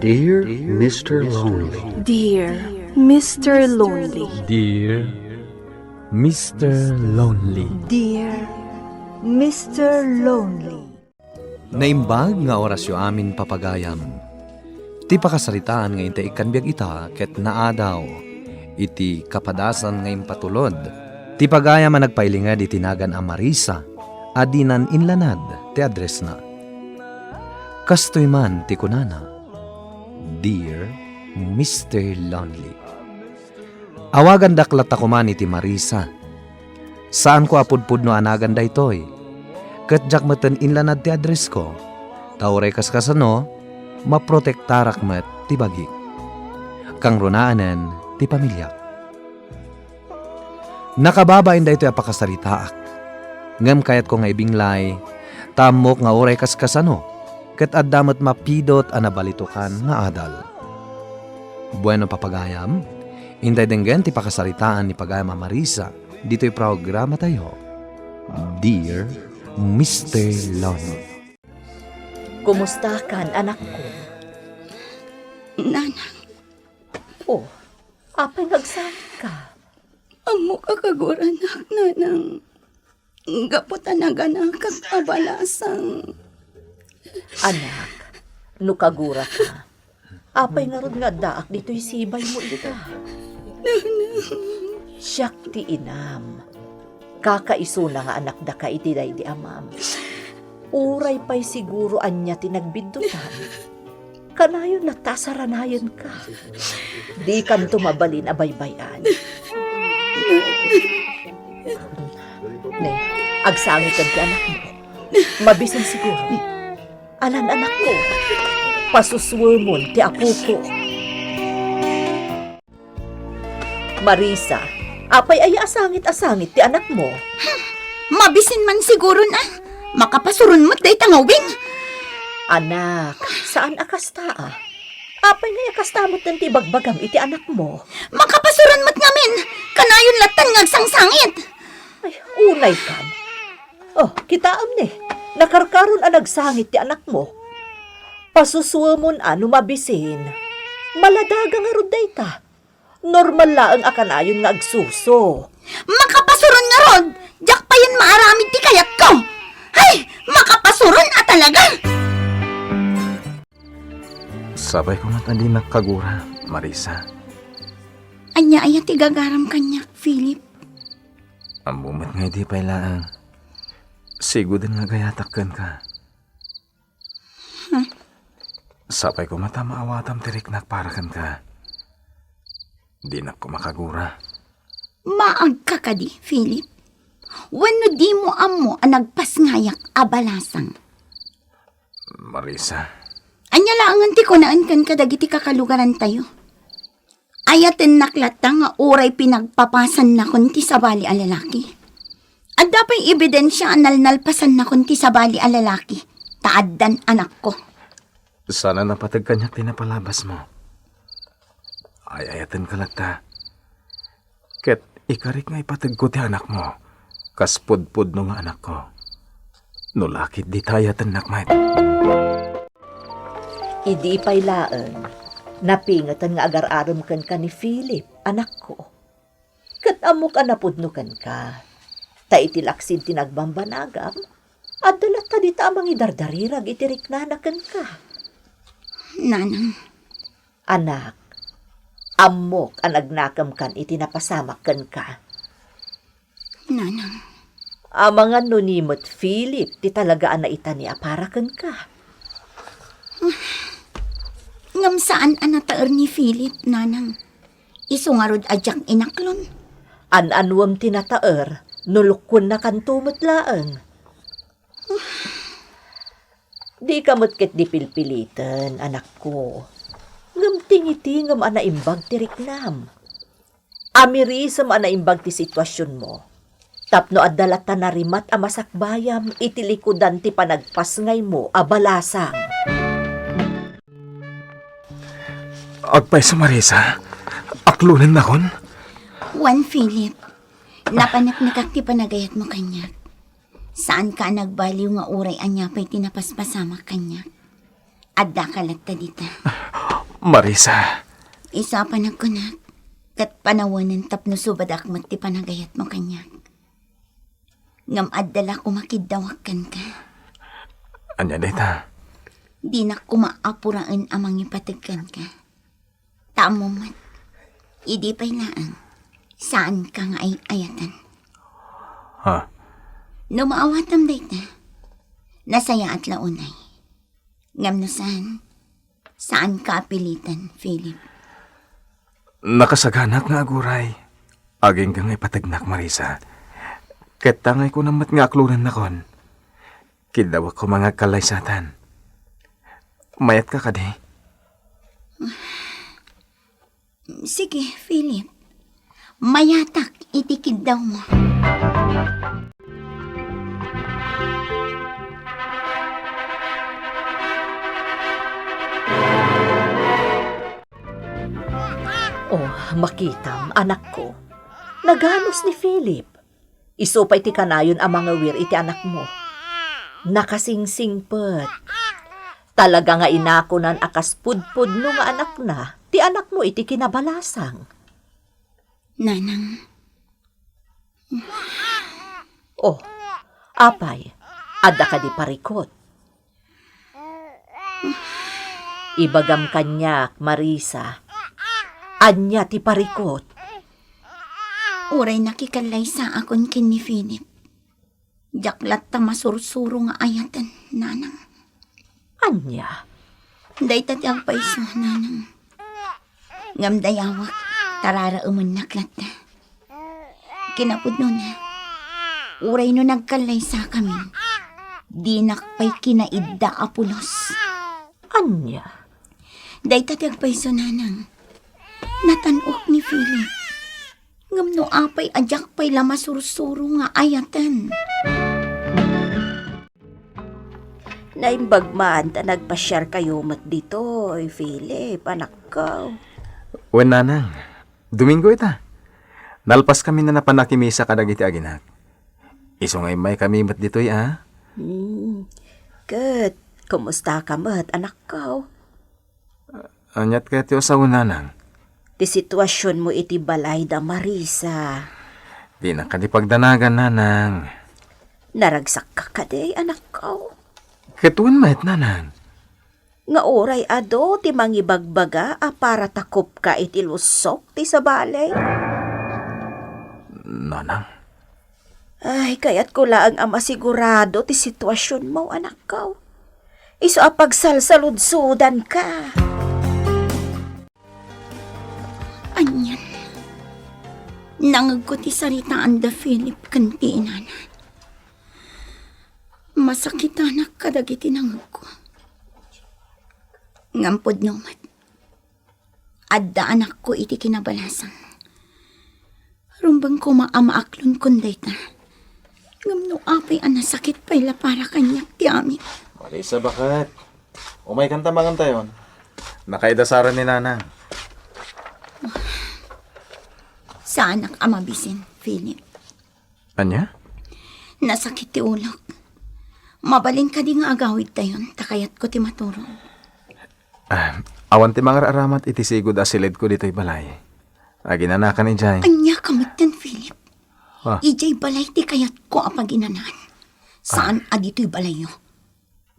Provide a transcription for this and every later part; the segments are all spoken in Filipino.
Dear Mr. Lonely. Dear Mr. Lonely. Dear Mr. Lonely. Dear Mr. Lonely. Naimbag nga orasyo amin papagayam. Ti pakasaritaan nga iti ikanbiag ita ket naadaw. Iti kapadasan nga impatulod. Ti pagayam ang nagpailingad iti nagan a Marisa. Adinan inlanad ti address na. Kastoy man ti kunana. Dear Mr. Lonely. Awagan daklat ako man iti Marisa. Saan ko apudpud no anagan da itoy? Ket jak meten inlanad ti address ko. Tauray kaskasano, maprotektarak met ti bagi. Kang runaanen ti pamilya. Nakababain da ito'y apakasaritaak. Ngem kayat ko nga ibinglay, tamok nga oray kaskasano, ket addamot mapidot anabalitukan nga adal. Bueno papagayam, inday denggen ti pakasaritaan ni pagayam a Marisa, dito'y programa tayo. Dear Mr. Lonely. Kumusta kan, anak ko? Nanang, Oh, apay nagsabi ka? amo ka kaguranak, nanang. Gaputan na ganak kag abalasang. Anak, nukagura ka. Apay nga ron nga daak dito'y sibay mo ita. Siyak ti inam. Kakaiso na nga anak da ka iti day di amam. Uray pa'y siguro anya tinagbindutan. Kanayon natasaranayan ka. Di kan tumabalin abaybayan. Ne, agsangit kan ti anak mo. Mabisin siguro. Alan anak ko, pasuswemon ti apo ko. Marisa, apay ay asangit-asangit ti anak mo. Mabisin man siguro na. Makapasurun mo't day tangawing. Anak, saan akasta ah? Apay nga akastamot ng ti bagbagam iti anak mo. Makapasurun mo't ngamin. Kanayon latan ngagsangsangit. Ay, unay kan. Oh, kitaam ne. Nakarkaron ang nagsangit ti anak mo. Pasuswemon ano mabisin. Maladaga nga rod day ta. Normal laang akanayon nga agsuso. Makapasurun nga rod. Diyak pa yan maaramid ti kayat ko. Ay, makapasurun talaga. Sabay ko na't andi nakagura, Marisa. Anya aya ti gagaram kanyak, Philip. Ang bumat nga di pa ilaang. Sigo din nga gayatakkan ka. Sabay ko mata maawatam tirik nakparakan ka. Di na ko makagura. Maag ka kadi, Philip. Wano di mo amo ang nagpasngayak abalasang. Marisa, Anya laangan ti kunaan kan kadagiti kakalugaran tayo. Ayaten naklata nga oray pinagpapasan na kunti sa bali a lalaki. At dapay ebidensya analnalpasan na kunti sa bali a lalaki. Taaddan anak ko. sana napatag kanyak tinapalabas mo. Ay-ayatan ka lagta. Ket ikarik nga ipatag ko ti anak mo. Kaspudpud no nga anak ko. Nulakit di tayatan nakmat. Idi pa'y laeng. Napingatan nga agar-aram kan ka ni Philip, anak ko. Kat amok anapudnukan ka. Ta itilaksin tinagbambanagam. At dalat ka dita amang idardarirag itirik nanakan ka. Nanang, Anak, amok ang agnakam kan itinapasamak kan ka. nanang. Amangan nunimot Philip, ti talagaan na ita ni aparakan ka. Ngam saan anataer ni Philip, nanang? Isungarod adyak inaklon. An-anwam tinataer, nulukon na kantumot laeng. Di kamot ket dipilpilitan, anak ko. Ngam tingitingam anaimbag tirik nam. Amirisam anaimbag ti sitwasyon mo. Tapno addalat tanarimat a masakbayam itilikudan ti panagpasngay mo abalasang. Agpay sa Marisa, aklunan na kon. Juan Philip, napanaknakak ti panagayat mo kanyak. Saan ka nagbaliw nga uray anya pa'y tinapaspasama kanyak? Adda ka lagta dita. Marisa, Isa pa nagkunak. Kat panawanan tapno subad akmat ti panagayat mo kanyak. Ngam addala ko makidawakan ka. anya deta. Di na ko maapuraan amang ipatagkan ka. Tamo mat. Idi pa'y laang. Saan ka nga ay ayatan? Ha? No maawatam dayta. Nasaya at launay. Ngam no saan ka apilitan, Philip? Nakasaganak nga aguray. Aging ka nga ipatagnak, Marisa. Ket tangay ko namat nga aklunan na kon. Kidaw ko mga kalaysatan. Mayat ka kadi. Sige, Philip. Mayatak, itikid daw mo. Oh, makitam, anak ko. Naganos ni Philip. Isupay ti kanayon ang mga wir iti anak mo. Nakasingsingpet. Talaga nga inakunan akas pudpud no nga anak na, ti anak mo iti kinabalasang. Nanang, Oh, apay, adda ka di parikot. Ibagam kanyak, Marisa. Anya ti parikot. uray nakikalay sa akon kin ni Philip. Jaklat ta masursuro nga ayatan, nanang. Anya? Dayta ti agpaiso, nanang. Ngam dayawak, tarara umon naklat na. Kinapod nun na. Uray no nagkalay sa kamin. Di nakpay kinaidda apulos. Anya? Dayta ti agpaiso, nanang. Natanok ni Philip. Ngam no apay ajak pay lamasurusuro nga ayatan. Naimbagman ta nagpasyar kayo mat dito, Philip, anak ko. Wen nanang, Domingo ita. Nalpas kami na napanakimisa kadag iti aginak. Iso ngay may kami mat dito'y Good. Kumusta ka mat, anak ko? Anyat kaya tiyo sa unanang. Ti sitwasyon mo iti balay da Marisa. Di na kadipagdanagan nanang. Naragsak ka kaday, anak ko. Ketuan mahit nanang. Nga oray ado ti mangibagbaga para takop ka iti lusok ti sa balay. Nanang. Ay, kaya't ko laang ang masigurado ti sitwasyon mo, anak ko. Iso apagsalsaludsudan ka. Anyan. Nangag ko ti saritaan da Philip kanti inana. Masakit anak kadagiti nangag ko. Ngampod numat. Adda anak ko iti kinabalasang. Rumbang ko maamaaklon kunday ta. Ngam no apay anasakit payla para kanyak ti amin. Marisa, bakit? Umay kanta maganta yon. Nakaidasaran ni nanang. Sa anak amabisin, Philip. Anya? Nasakit ti ulok. Mabalin ka di nga agawid tayon, takayat ko ti maturo. Awan ti mga aramat iti sigod asilid ko dito'y balay. Aginanakan ni Jay. Anya kamitan, Philip. Ah. Ijay balay ti kayat ko apaginanan. Saan adito'y balay yo?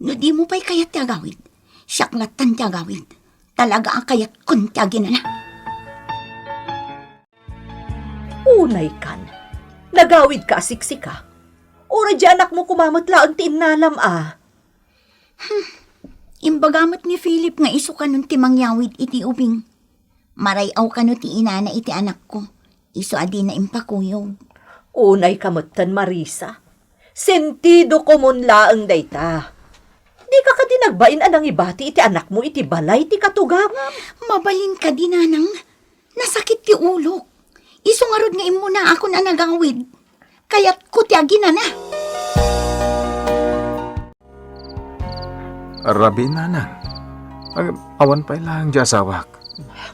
No di mo pa'y kayat ti agawid. Siyaklatan ti agawid. Talaga ang kayat kun ti aginana. Unay kan. Nagawid ka siksika. Ora di anak mo kumamatla ang tiinalam Imbagamat ni Philip nga iso ka nun ti mangyawid iti ubing. Marayaw ka no ti inana iti anak ko. Iso adi na impakuyog. Unay kamutan, Marisa. Sentido komunla ang dayta. Di ka nagbain anang ibati iti anak mo iti balay ti katugangam. Mabalin ka di nanang. Nasakit ti ulok. Iso nga rod nga imo na ako na nagawid. Kaya't ko ti aginana. Rabi nanang. Awan pa ilang jasawak.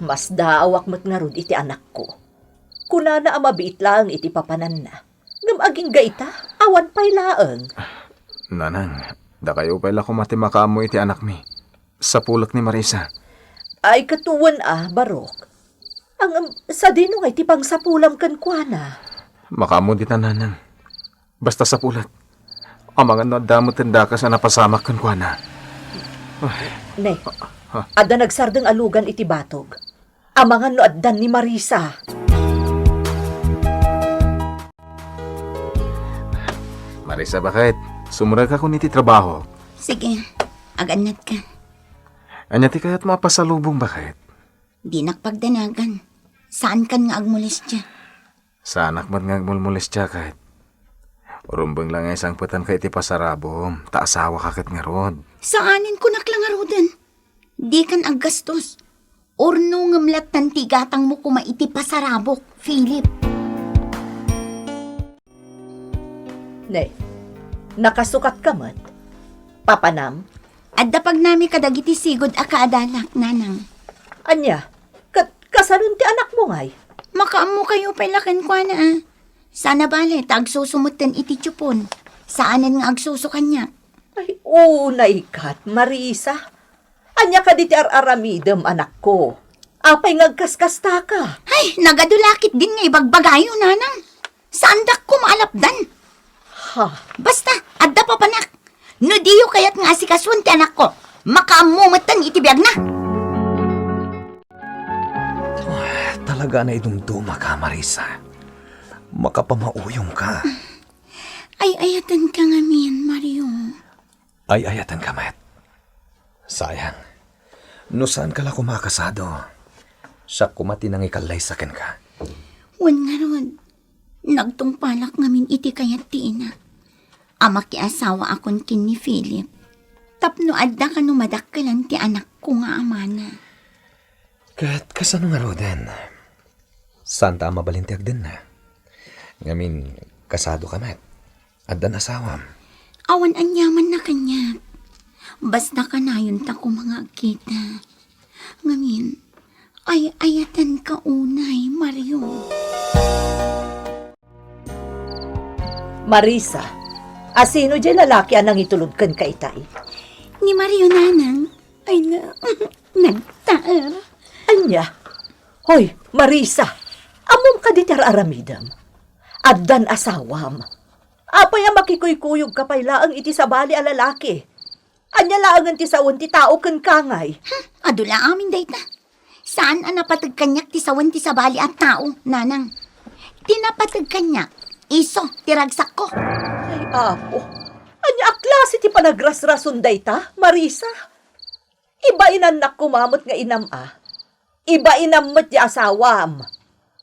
Mas daawak mo't nga rod iti anak ko. Kunana amabiit lang iti papanan na. Ngam aging gaita, awan pa'y laeng. Nanang, da kayo pala kumati makamo iti anak mi. Sa pulak ni Marisa. Ay katuwan Barok. Ang sa dino ngay tipang sapulam kan kuana. Makaamon di nanang. Basta sa pulat. Ang mga nadamot tanda ka sa napasamak kan kwa na. Ne, adda nagsardeng alugan iti batog. Ang mga no addan ni Marisa. Marisa, bakit? Sumunod ka kung iti trabaho. Sige, aganat ka. Anya ti kaya't mapasalubong, bakit? Di nakpagdanagan. Saan kan nga agmulis dyan? Sa anak mat nga mulmulis siya kahit. Urumbang lang isang putan ka iti pasarabom. Taasawa kakit nga rod. Saanin ko naklangarodan? Di kan aggastos. Orno ngamlat tan tigatang mo kumaiti pasarabok, Philip. Ne, nakasukat ka mat. Papanam, Adda pag nami kadagiti sigod a kaadalak, nanang. anya, kasalun ti anak mo ngay. Makaamo kayo pailakan kwa na Sana bale, tagsusumutin iti tiyupon. Saanan nga agsusukan niya? Ay, ikat, Marisa. Anya ka di ti aramidem, anak ko. Apay ngagkaskasta ka. Ay, nagadulakit din nga ibagbagayo, nanang. Saan dak ko maalapdan? Ha, Basta, adda pa panak. No diyo kayat nga asikaswan ti anak ko. Makaamumatan iti biyag na. Talaga na idumduma ka, Marisa. Makapamauyong ka. Ay, ayatan ka nga min, Mario. Ay, ayatan ka, Matt. Sayang. No saan ka lang kumakasado? Siya kumati nang ikalay sa ken ka. Wan nga ron. Nagtungpalak ngamin iti kayat ti ina. Ama ki asawa akon kin ni Philip. Tapno adda ka numadakkalan ti anak ko nga amana. Kat kasano nga roden? Santa mabalintiag din na. Ngamin, kasado ka, Matt. Addan asawam. Awan anyaman na kanya. Basta ka na yun ta ko mga kita. Ngamin, ay ayatan ka unay, Mario. Marisa, asino dyan lalaki anang itulog kan ka itay? Ni Mario nanang, ay na, nagtaar. Anya? Hoy, Marisa, amom ka di aramidam. Addan asawam. Apay ang makikuykuyog kapay laang iti sabali a lalaki. Anya laangan ti sawan ti tao kan kangay. Adula amin dayta. Saan ang napatag kanyak ti sawan ti sabali at tao, nanang? Tinapatag kanyak, iso, tiragsak ko. Ay, apo. Anya aklase ti panagrasrason dayta, Marisa? Iba inanak kumamot nga inam Iba inamot ti asawam.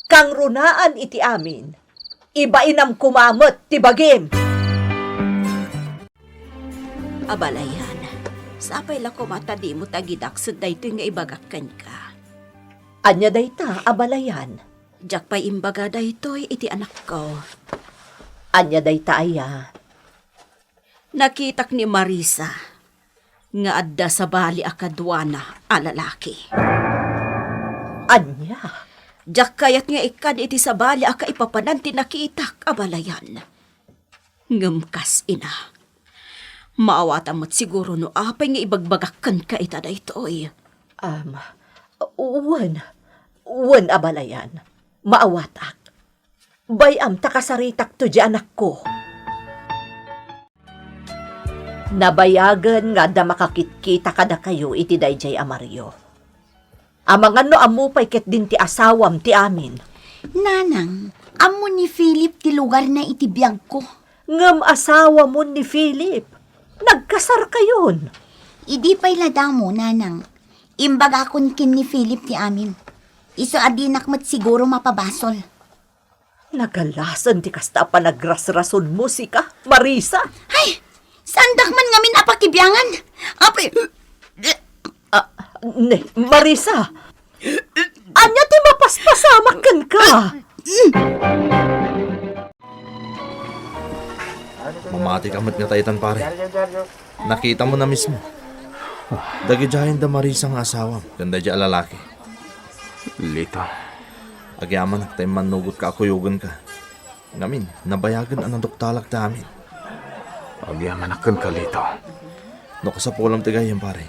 Kang runaan iti amin. Iba inam kumamot ti bagim. Abalayan, sapay la ko matadi mo tagidaksod da ito nga ibagakkan ka. Anya dayta, abalayan. Jak pa'y imbaga da ito iti anak ko. Anya dayta aya. Nakitak ni Marisa nga adda sa bali akadwana a lalaki. Anya? Jak kayat nga ikan iti sa bali aka ipapananti nakitak, abalayan. Ngamkas ina. Maawatan mo't siguro no apay nga ibagbagakkan ka ita da ito'y. Wan abalayan. Maawatak. Bayam takasaritak to di anak ko. Nabayagan nga da makakitkita kada kayo iti dayjay Mario. Amangan no amupay ket din ti asawam ti amin. Nanang, amo ni Philip ti lugar na iti biyag ko. Ngam asawa mo ni Philip. Nagkasar kayon. Idi pa'y lada mo, nanang. Imbaga kon kin ni Philip ti amin. Iso adinak mo't siguro mapabasol. Nagalasan ti kasta pa nagrasrason musika, Marisa. Ay, sandak man ngamin apakibyangan. Apay, Ne, Marisa. Anya ti mapaspasamakan ka. Mamati kamat nga taytan pare. Nakita mo na mismo. Dagi dyahin da Marisa nga asawa. Ganda dya lalaki. Lito. Agyaman tayo manugot ka akuyugan ka. Ngamin, nabayagan ang doktalak ta amin. Agyaman akan ka, Lito. No kasapulam tigayan pare.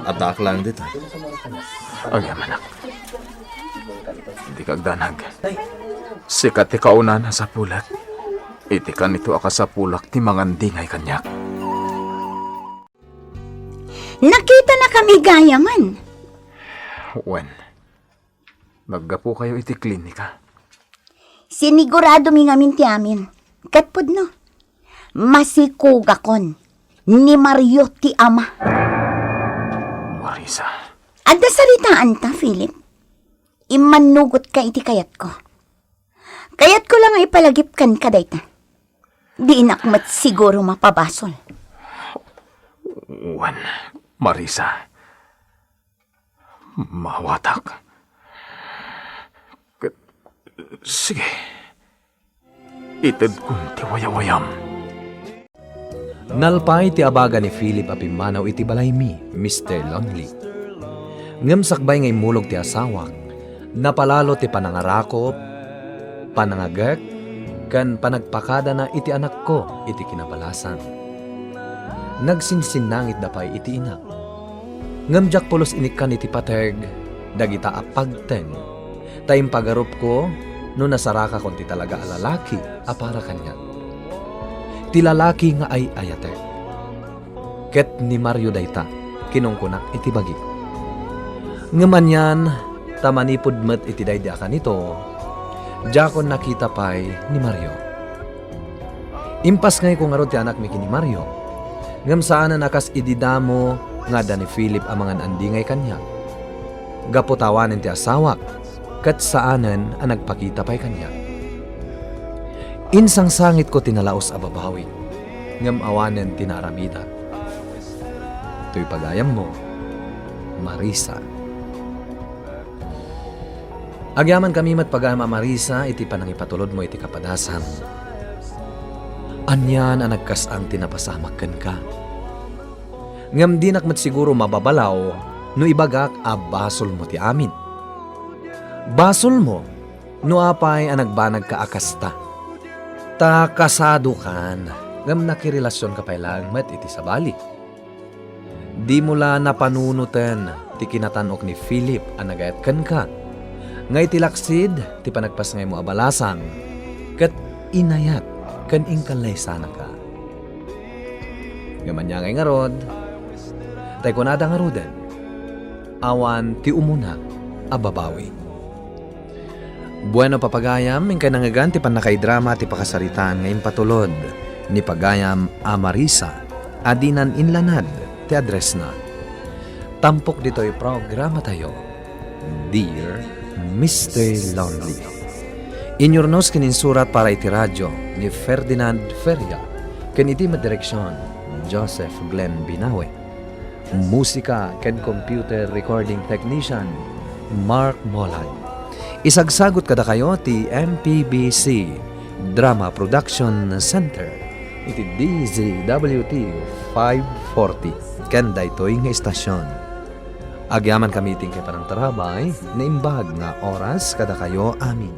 Atak lang dito. Agyaman anak. Hindi kagdanag. Sikat ti kauna na sa pulat. Iti ka nito aka sa pulak ti mangandingay kanyak. Nakita na kami gayaman. Wen, naggapo kayo iti klinika. Sinigurado mi ngamin ti amin. Katpud no. Masikugakon ni Mario ti ama. Marisa, Adda salitaan ta, Philip. Imanugot ka iti kayat ko. Kayat ko lang ay palagipkan ka dayta. Di inakmat siguro mapabasol. Wen, Marisa. Mawatak. Sige. Itad kong ti wayawayam. Nalpay ti abaga ni Philip apimanaw iti balay mi, Mr. Longley. Ngem sakbay ngay mulog ti asawak, napalalo ti panangarakop, panangagak, kan panagpakada na iti anak ko iti kinabalasan. Nagsinsinangit dapay iti inak. Ngem jak pulos inikan iti pateg, dagita apagten. Tayong pagarup ko, no nasaraka kon ti talaga alalaki, apara kanya. Ti lalaki nga ay ayate. Ket ni Mario dayta, kinungkunak iti bagi. Ngaman yan, tamanipod met iti dayda nito, jakon nakita pay ni Mario. Impas ngay kung aro ti anak mi kini Mario, ngam saan na nakas ididamo nga da ni Philip amangan andingay kanya. Gapotawanen ti asawak, kat saanan ang nagpakita pa'y kanya. Insang sangit ko tinalaos ababawi, ngam awanen tinaramida. To'y pagayam mo, Marisa. Agyaman kami mat pagayam a Marisa, iti panangipatulod mo iti kapadasan. Anyan ang nagkasang tinapasamakkan ka. Ngam di nakmat siguro mababalaw, no ibagak a basol mo ti amin. Basol mo, no apay ang nagbanag ka akasta. Ta kasado kan, ngam nakirelasyon ka pa'y lang met iti sabali. Di mula napanunutan ti kinatanok ni Philip ang nagayat kan ka. Ngay tilaksid, ti panagpas ngay mo abalasan, kat inayat kan ingkalay sana ka. Ngaman niya ngay ngarod, tay kunada nga roden, awan ti umuna ababawi. Bueno papagayam, ingkay nangagan ti panakaidrama ti pakasaritaan ngayon patulod ni pagayam a Marisa, adinan inlanad ti address na. Tampok dito'y programa tayo, Dear Mr. Lonely. Inyornos kininsurat para iti radyo ni Ferdinand Feria, ken iti madireksyon Joseph Glenn Binawe. Musika ken computer recording technician Mark Molad. Isagsagot kada kayo ti MPBC Drama Production Center iti DZWT 540 ken daytoy nga istasyon. Agyaman kami iting kay parang tarabay na imbag nga oras kada kayo amin.